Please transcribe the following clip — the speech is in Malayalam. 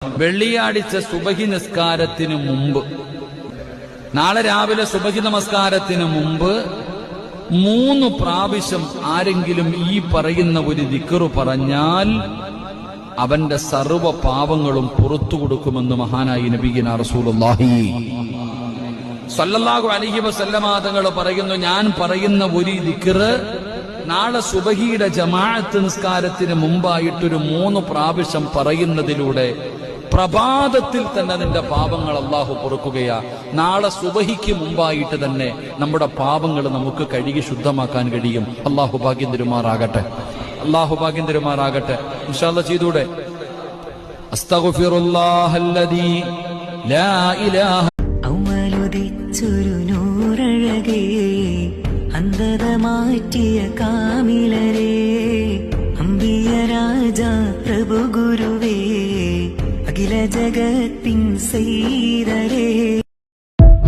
വെള്ളിയാഴ്ച സുബഹി നിസ്കാരത്തിന് മുമ്പ്, നാളെ രാവിലെ സുബഹി നമസ്കാരത്തിന് മുമ്പ് 3 പ്രാവശ്യം ആരെങ്കിലും ഈ പറയുന്ന ഒരു ദിക്റ് പറഞ്ഞാൽ അവന്റെ സർവ്വ പാപങ്ങളും പുറത്തു കൊടുക്കുമെന്ന് മഹാനായി നബിയുനാ റസൂലുള്ളാഹി സ്വല്ലല്ലാഹു അലൈഹി വസല്ലമ തങ്ങൾ പറയുന്നു, ഞാൻ പറയുന്ന ഒരു ദിക്റ് നാളെ സുബഹിയുടെ ജമാഅത്ത് നിസ്കാരത്തിന് മുമ്പായിട്ടൊരു 3 പ്രാവശ്യം പറയുന്നതിലൂടെ പ്രഭാതത്തിൽ തന്നെ നിന്റെ പാപങ്ങൾ അല്ലാഹു പൊറുക്കുകയാ. നാളെ സുബഹിക്ക് മുമ്പായിട്ട് തന്നെ നമ്മുടെ പാപങ്ങൾ നമുക്ക് കഴുകി ശുദ്ധമാക്കാൻ കഴിയും. അല്ലാഹു ഭാഗ്യം തരുമാറാകട്ടെ, അല്ലാഹു ഭാഗ്യം തരുമാറാകട്ടെ. ഇൻഷാ അല്ലാഹ് ചെയ്തൂടെ? അസ്തഗ്ഫിറുല്ലാഹല്ലദീ ലാ ഇലാഹ ഔമലുദിച്ചൊരു നൂറഴകേ, അന്ധത മാറ്റിയ കാമിലരേ, അമ്പിയ രാജാ പ്രഭു ഗുരുവേ, അഖില ജഗത്തിൻ സയ്യിദരേ,